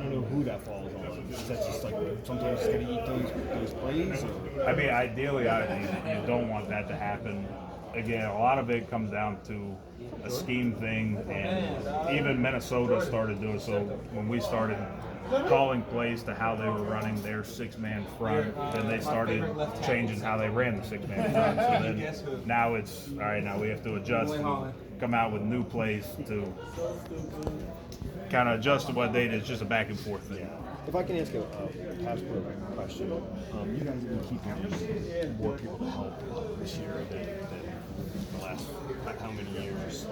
don't know who that falls on. Is that just like sometimes you got to eat those plays? Or? I mean, ideally, you don't want that to happen. Again, a lot of it comes down to a scheme thing, and even Minnesota started doing so when we started calling plays to how they were running their six-man front. Then they started changing how they ran the six-man front. So then now it's all right. Now we have to adjust and come out with new plays to kind of adjust to what they did. It's just a back and forth thing. If I can ask a pass pro question, you guys have been keeping more people healthy this year than the last how many years?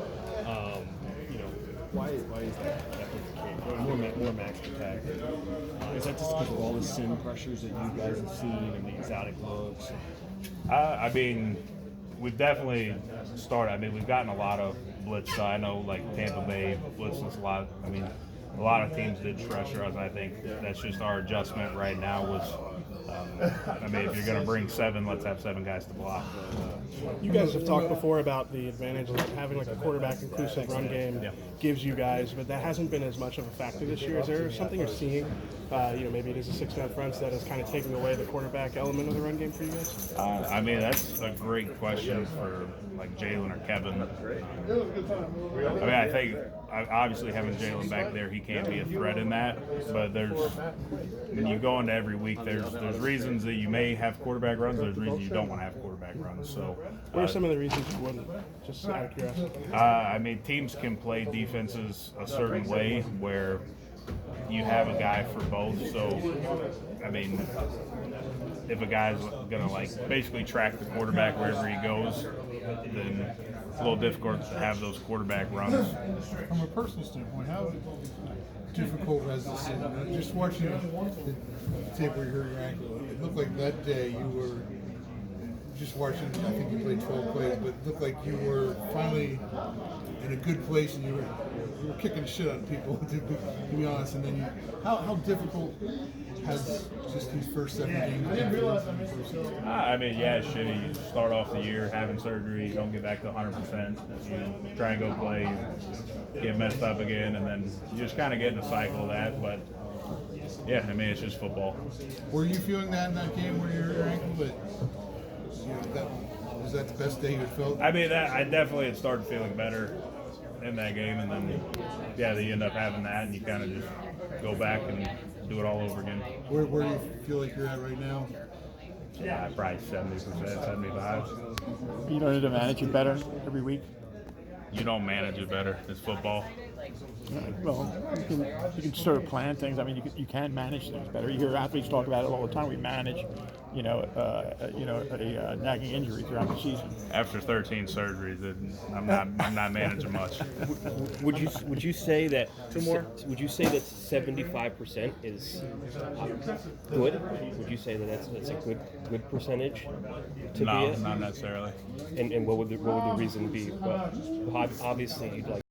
Why is that the case? More max protect. Is that just because of all the sim pressures that you guys have seen and the exotic looks? I mean, we've definitely started. I mean, we've gotten a lot of blitz. I know, like Tampa Bay blitzed us a lot. I mean, a lot of teams did pressure us. I think that's just our adjustment right now. I mean, if you're going to bring seven, let's have seven guys to block. You guys have talked before about the advantage of having like a quarterback inclusive run game gives you guys, but that hasn't been as much of a factor this year. Is there something you're seeing? Maybe it is a six-man front that is kind of taking away the quarterback element of the run game for you guys. I mean, that's a great question for like Jalen or Kevin. I mean, I think obviously having Jalen back there, he can't be a threat in that. But when you go into every week, there's reasons that you may have quarterback runs. There's reasons you don't want to have quarterback runs. So, what are some of the reasons you wouldn't? Just out of curiosity. I mean, teams can play defenses a certain way where you have a guy for both. So, I mean, if a guy's gonna like basically track the quarterback wherever he goes, then it's a little difficult to have those quarterback runs. From a personal standpoint, how difficult has this been? Just watching the tape where you hurt your ankle, it looked like that day you were just watching. I think you played 12 plays, but it looked like you were finally in a good place and you were kicking shit out of people, to be honest. And then how difficult has just these first 7 games been? I mean, yeah, it's shitty. You start off the year having surgery, you don't get back to 100%. You try and go play, get messed up again, and then you just kind of get in a cycle of that. But yeah, I mean, it's just football. Were you feeling that in that game where you hurt your ankle? But was that the best day you had felt? I mean, I definitely had started feeling better in that game, and then you end up having that, and you kind of just go back and do it all over again. Where do you feel like you're at right now? Yeah, probably 70%, 75. You don't need to manage it better every week? You don't manage it better. It's football. Well, you can sort of plan things. I mean, you can manage things better. You hear athletes talk about it all the time. We manage, a nagging injury throughout the season. After 13 surgeries, I'm not managing much. Would you say that? Would you say that 75% is good? Would you say that that's a good percentage to No, be? not necessarily. And what would the reason be? Well, obviously you'd like.